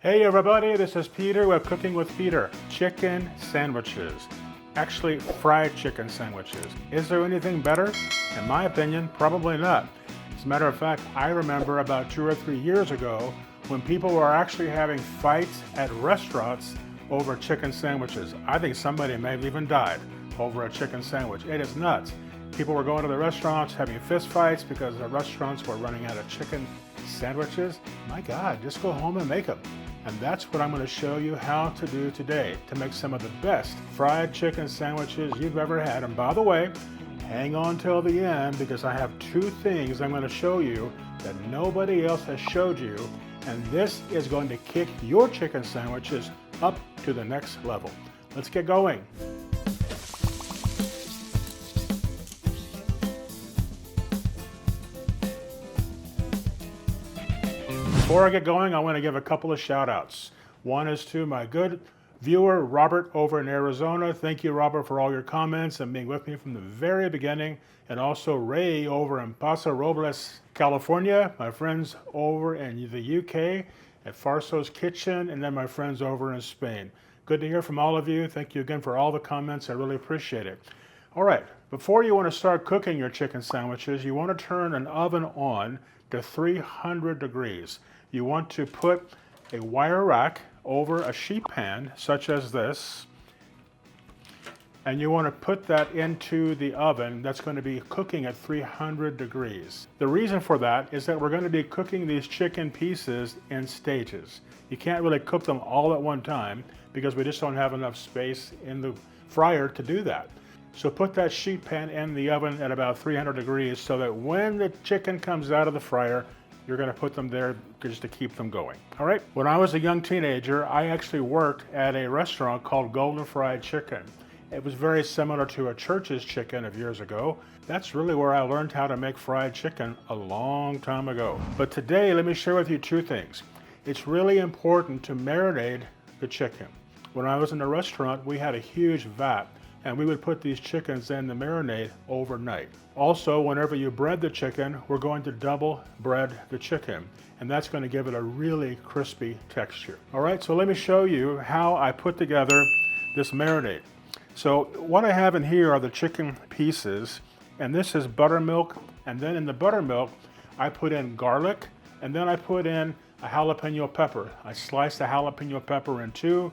Hey everybody, this is Peter with Cooking with Peter. Chicken sandwiches. Actually, fried chicken sandwiches. Is there anything better? In my opinion, probably not. As a matter of fact, I remember about 2 or 3 years ago when people were actually having fights at restaurants over chicken sandwiches. I think somebody may have even died over a chicken sandwich. It is nuts. People were going to the restaurants having fist fights because the restaurants were running out of chicken sandwiches. My God, just go home and make them. And that's what I'm going to show you how to do today to make some of the best fried chicken sandwiches you've ever had. And by the way, hang on till the end because I have 2 things I'm going to show you that nobody else has showed you. And this is going to kick your chicken sandwiches up to the next level. Let's get going. Before I get going, I want to give a couple of shout outs. One is to my good viewer, Robert over in Arizona. Thank you, Robert, for all your comments and being with me from the very beginning. And also Ray over in Paso Robles, California. My friends over in the UK at Farso's Kitchen, and then my friends over in Spain. Good to hear from all of you. Thank you again for all the comments. I really appreciate it. All right, before you want to start cooking your chicken sandwiches, you want to turn an oven on to 300 degrees. You want to put a wire rack over a sheet pan, such as this, and you want to put that into the oven that's going to be cooking at 300 degrees. The reason for that is that we're going to be cooking these chicken pieces in stages. You can't really cook them all at one time because we just don't have enough space in the fryer to do that. So put that sheet pan in the oven at about 300 degrees so that when the chicken comes out of the fryer, you're going to put them there just to keep them going. All right. When I was a young teenager, I actually worked at a restaurant called Golden Fried Chicken. It was very similar to a Church's Chicken of years ago. That's really where I learned how to make fried chicken a long time ago. But today, let me share with you 2 things. It's really important to marinate the chicken. When I was in the restaurant, we had a huge vat and we would put these chickens in the marinade overnight. Also, whenever you bread the chicken, we're going to double bread the chicken, and that's going to give it a really crispy texture. All right, so let me show you how I put together this marinade. So what I have in here are the chicken pieces, and this is buttermilk, and then in the buttermilk, I put in garlic, and then I put in a jalapeno pepper. I slice the jalapeno pepper in 2,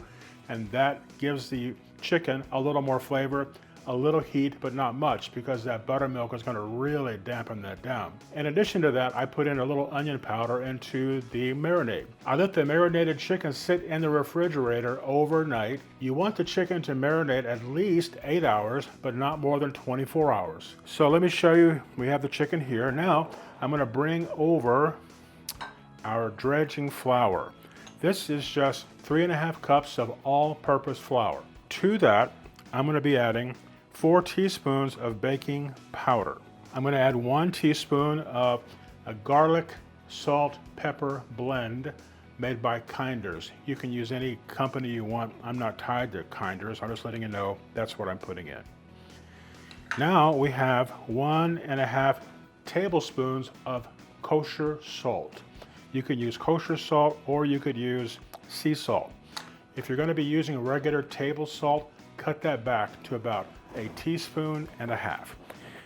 and that gives the chicken a little more flavor, a little heat, but not much because that buttermilk is going to really dampen that down. In addition to that, I put in a little onion powder into the marinade. I let the marinated chicken sit in the refrigerator overnight. You want the chicken to marinate at least 8 hours, but not more than 24 hours. So let me show you, we have the chicken here. Now I'm going to bring over our dredging flour. This is just 3.5 cups of all-purpose flour. To that, I'm going to be adding 4 teaspoons of baking powder. I'm going to add 1 teaspoon of a garlic, salt, pepper blend made by Kinder's. You can use any company you want. I'm not tied to Kinder's. I'm just letting you know that's what I'm putting in. Now we have 1.5 tablespoons of kosher salt. You could use kosher salt or you could use sea salt. If you're going to be using regular table salt, cut that back to about 1.5 teaspoons.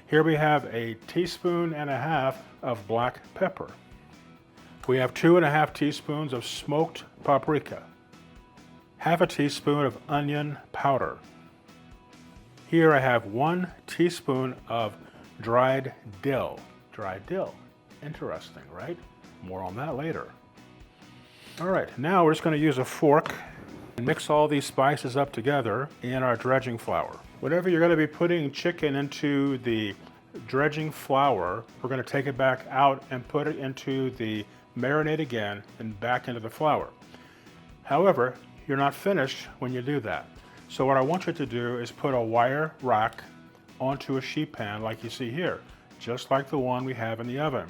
Here we have 1.5 teaspoons of black pepper. We have 2.5 teaspoons of smoked paprika, 1/2 teaspoon of onion powder. Here I have 1 teaspoon of dried dill. Dried dill. Interesting, right? More on that later. All right, now we're just going to use a fork and mix all these spices up together in our dredging flour. Whenever you're going to be putting chicken into the dredging flour, we're going to take it back out and put it into the marinade again and back into the flour. However, you're not finished when you do that. So what I want you to do is put a wire rack onto a sheet pan like you see here, just like the one we have in the oven.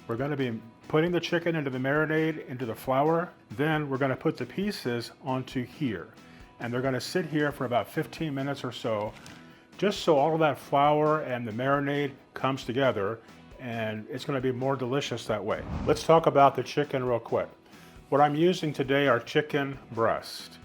We're going to be putting the chicken into the marinade, into the flour, then we're going to put the pieces onto here. And they're going to sit here for about 15 minutes or so, just so all of that flour and the marinade comes together, and it's going to be more delicious that way. Let's talk about the chicken real quick. What I'm using today are chicken breast.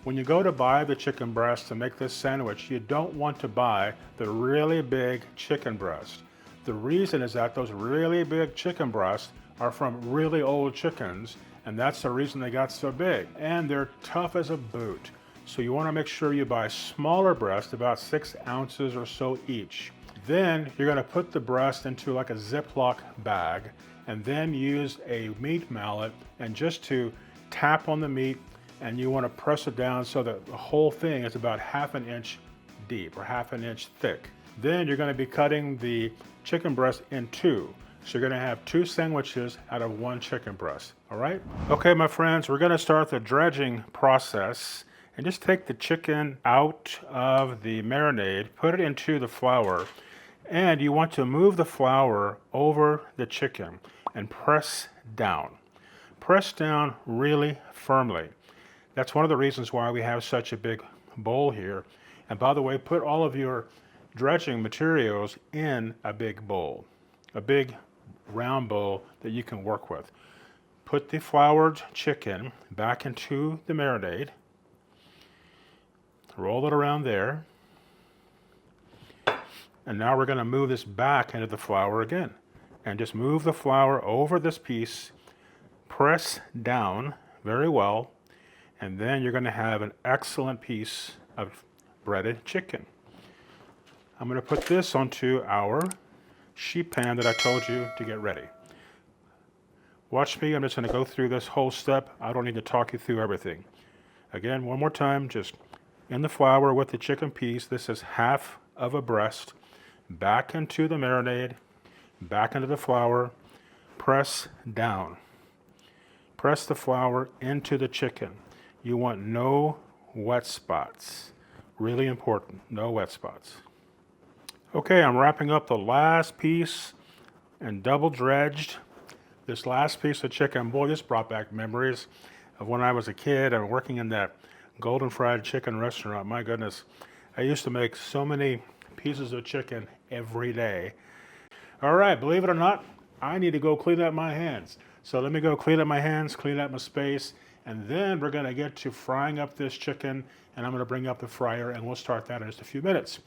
When you go to buy the chicken breast to make this sandwich, you don't want to buy the really big chicken breast. The reason is that those really big chicken breasts are from really old chickens, and that's the reason they got so big. And they're tough as a boot. So you want to make sure you buy smaller breasts, about 6 ounces or so each. Then you're going to put the breast into like a Ziploc bag, and then use a meat mallet and just to tap on the meat, and you want to press it down so that the whole thing is about 1/2 inch deep or 1/2 inch thick. Then you're going to be cutting the chicken breast in two. So you're going to have 2 sandwiches out of 1 chicken breast, all right? Okay, my friends, we're going to start the dredging process, and just take the chicken out of the marinade, put it into the flour, and you want to move the flour over the chicken and press down. Press down really firmly. That's one of the reasons why we have such a big bowl here. And by the way, put all of your dredging materials in a big bowl, a big round bowl that you can work with. Put the floured chicken back into the marinade. Roll it around there. And now we're going to move this back into the flour again. And just move the flour over this piece. Press down very well. And then you're going to have an excellent piece of breaded chicken. I'm going to put this onto our sheet pan that I told you to get ready. Watch me, I'm just going to go through this whole step. I don't need to talk you through everything. Again, one more time, just in the flour with the chicken piece. This is 1/2 of a breast. Back into the marinade, back into the flour, press down. Press the flour into the chicken. You want no wet spots. Really important, no wet spots. Okay, I'm wrapping up the last piece and double dredged. This last piece of chicken, boy, this brought back memories of when I was a kid and working in that golden fried chicken restaurant. My goodness, I used to make so many pieces of chicken every day. All right, believe it or not, I need to go clean up my hands. So let me go clean up my hands, clean up my space, and then we're gonna get to frying up this chicken, and I'm gonna bring up the fryer, and we'll start that in just a few minutes.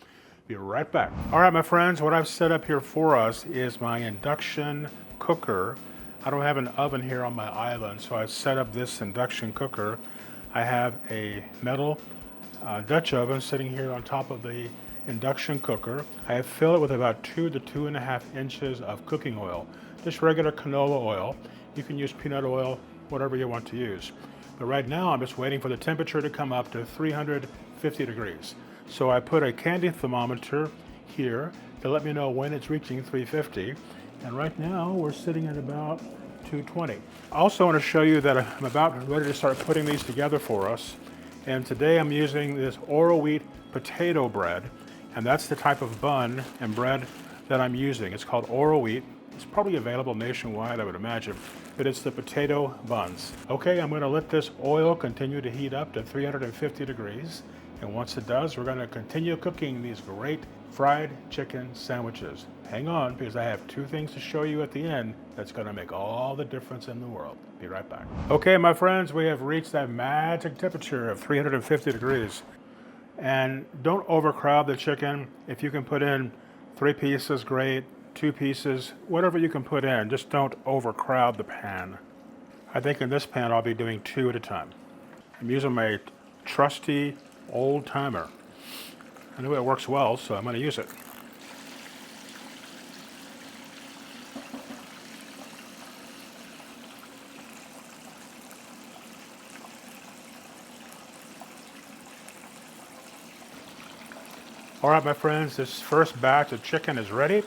Be right back. All right, my friends, what I've set up here for us is my induction cooker. I don't have an oven here on my island, so I've set up this induction cooker. I have a metal Dutch oven sitting here on top of the induction cooker. I have filled it with about 2 to 2.5 inches of cooking oil, just regular canola oil. You can use peanut oil, whatever you want to use. But right now I'm just waiting for the temperature to come up to 350 degrees. So I put a candy thermometer here to let me know when it's reaching 350. And right now we're sitting at about 220. I also want to show you that I'm about ready to start putting these together for us. And today I'm using this Oro wheat potato bread. And that's the type of bun and bread that I'm using. It's called Oro wheat. It's probably available nationwide, I would imagine, but it's the potato buns. Okay, I'm going to let this oil continue to heat up to 350 degrees. And once it does, we're going to continue cooking these great fried chicken sandwiches. Hang on, because I have 2 things to show you at the end that's going to make all the difference in the world. Be right back. Okay, my friends, we have reached that magic temperature of 350 degrees. And don't overcrowd the chicken. If you can put in 3 pieces, great. 2 pieces, whatever you can put in. Just don't overcrowd the pan. I think in this pan I'll be doing 2 at a time. I'm using my trusty old timer. I know it works well, so I'm going to use it. All right, my friends, this first batch of chicken is ready.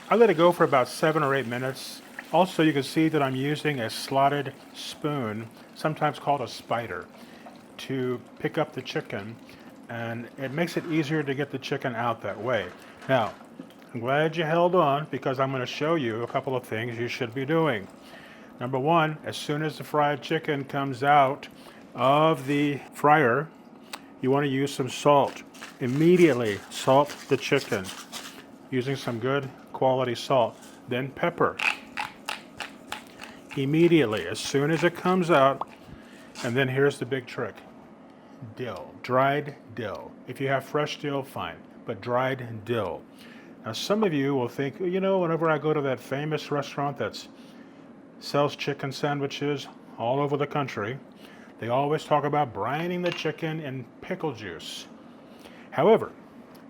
I let it go for about 7 or 8 minutes. Also, you can see that I'm using a slotted spoon, sometimes called a spider, to pick up the chicken, and it makes it easier to get the chicken out that way. Now, I'm glad you held on, because I'm going to show you a couple of things you should be doing. Number 1, as soon as the fried chicken comes out of the fryer, you want to use some salt. Immediately salt the chicken using some good quality salt. Then pepper. Immediately, as soon as it comes out, And then here's the big trick. Dill, dried dill. If you have fresh dill, fine, but dried dill. Now some of you will think, you know, whenever I go to that famous restaurant that sells chicken sandwiches all over the country, they always talk about brining the chicken in pickle juice. However,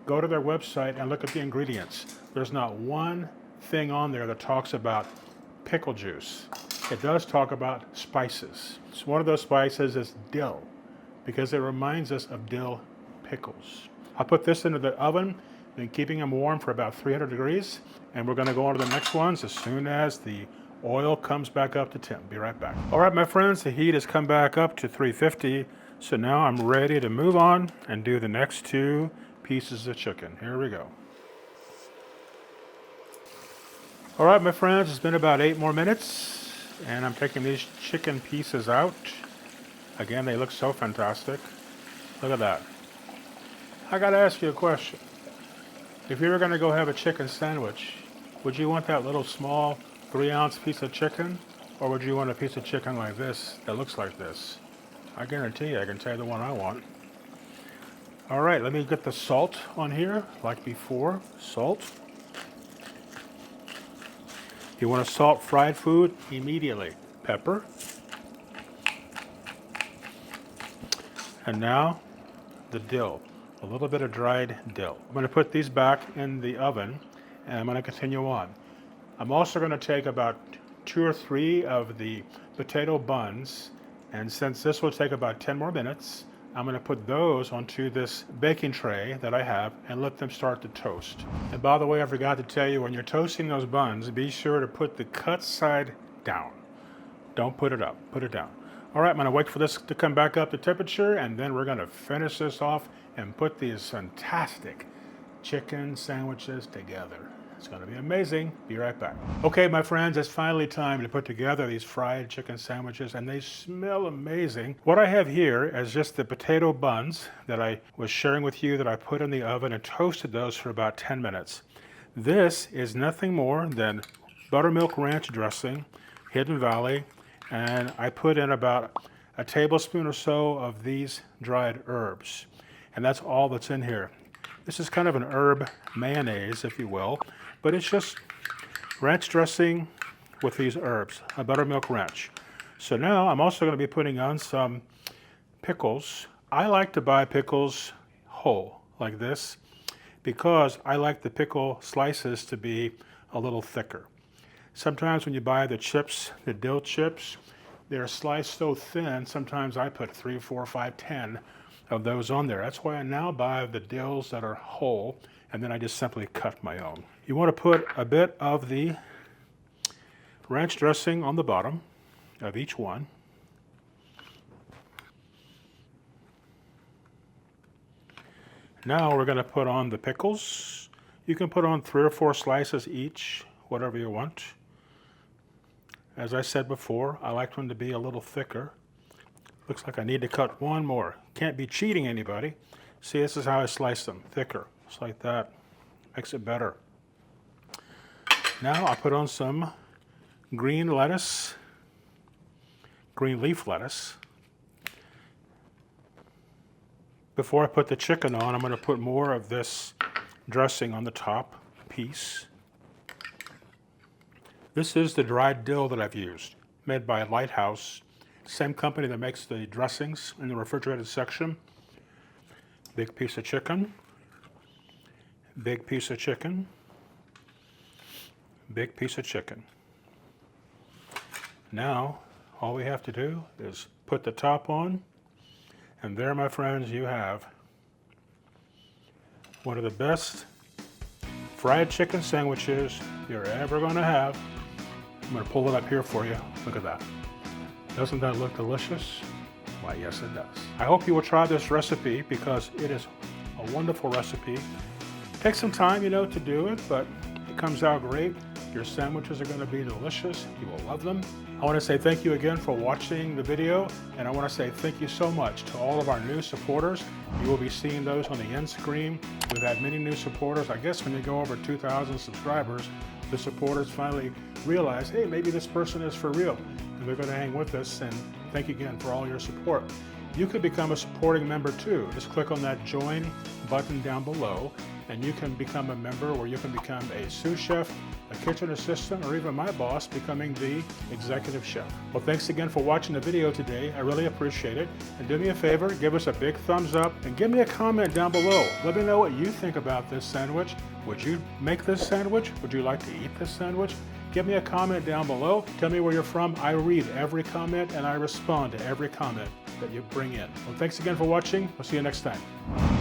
go to their website and look at the ingredients. There's not one thing on there that talks about pickle juice. It does talk about spices. So one of those spices is dill, because it reminds us of dill pickles. I'll put this into the oven, been keeping them warm for about 300 degrees, and we're gonna go on to the next ones as soon as the oil comes back up to temp. Be right back. All right, my friends, the heat has come back up to 350, so now I'm ready to move on and do the next 2 pieces of chicken. Here we go. All right, my friends, it's been about 8 more minutes, and I'm taking these chicken pieces out. Again, they look so fantastic. Look at that. I gotta ask you a question. If you were gonna go have a chicken sandwich, would you want that little small 3-ounce piece of chicken? Or would you want a piece of chicken like this, that looks like this? I guarantee you, I can tell you the one I want. All right, let me get the salt on here, like before, salt. You wanna salt fried food immediately. Pepper. And now, the dill, a little bit of dried dill. I'm gonna put these back in the oven, and I'm gonna continue on. I'm also gonna take about 2 or 3 of the potato buns, and since this will take about 10 more minutes, I'm gonna put those onto this baking tray that I have and let them start to toast. And by the way, I forgot to tell you, when you're toasting those buns, be sure to put the cut side down. Don't put it up, put it down. All right, I'm gonna wait for this to come back up to temperature, and then we're gonna finish this off and put these fantastic chicken sandwiches together. It's gonna be amazing. Be right back. Okay, my friends, it's finally time to put together these fried chicken sandwiches, and they smell amazing. What I have here is just the potato buns that I was sharing with you that I put in the oven and toasted those for about 10 minutes. This is nothing more than buttermilk ranch dressing, Hidden Valley, and I put in about a tablespoon or so of these dried herbs. And that's all that's in here. This is kind of an herb mayonnaise, if you will, but it's just ranch dressing with these herbs, a buttermilk ranch. So now I'm also going to be putting on some pickles. I like to buy pickles whole, like this, because I like the pickle slices to be a little thicker. Sometimes when you buy the chips, the dill chips, they're sliced so thin, sometimes I put 3, 4, 5, 10 of those on there. That's why I now buy the dills that are whole, and then I just simply cut my own. You want to put a bit of the ranch dressing on the bottom of each one. Now we're going to put on the pickles. You can put on 3 or 4 slices each, whatever you want. As I said before, I like them to be a little thicker. Looks like I need to cut one more. Can't be cheating anybody. See, this is how I slice them, thicker, just like that. Makes it better. Now I put on some green lettuce, green leaf lettuce. Before I put the chicken on, I'm going to put more of this dressing on the top piece. This is the dried dill that I've used, made by Lighthouse, same company that makes the dressings in the refrigerated section. Big piece of chicken, big piece of chicken, big piece of chicken. Now, all we have to do is put the top on, and there, my friends, you have one of the best fried chicken sandwiches you're ever going to have. I'm going to pull it up here for you. Look at that. Doesn't that look delicious? Why, yes, it does. I hope you will try this recipe because it is a wonderful recipe. Take some time, to do it, but it comes out great. Your sandwiches are going to be delicious. You will love them. I want to say thank you again for watching the video, and I want to say thank you so much to all of our new supporters. You will be seeing those on the end screen. We've had many new supporters. I guess when you go over 2,000 subscribers, the supporters finally realize, hey, maybe this person is for real, and they're going to hang with us and Thank you again for all your support. You could become a supporting member too. Just click on that join button down below and you can become a member, or you can become a sous chef, a kitchen assistant, or even my boss, becoming the executive chef. Well, thanks again for watching the video today. I really appreciate it. And do me a favor, give us a big thumbs up and give me a comment down below. Let me know what you think about this sandwich. Would you make this sandwich? Would you like to eat this sandwich? Give me a comment down below. Tell me where you're from. I read every comment and I respond to every comment that you bring in. Well, thanks again for watching. We'll see you next time.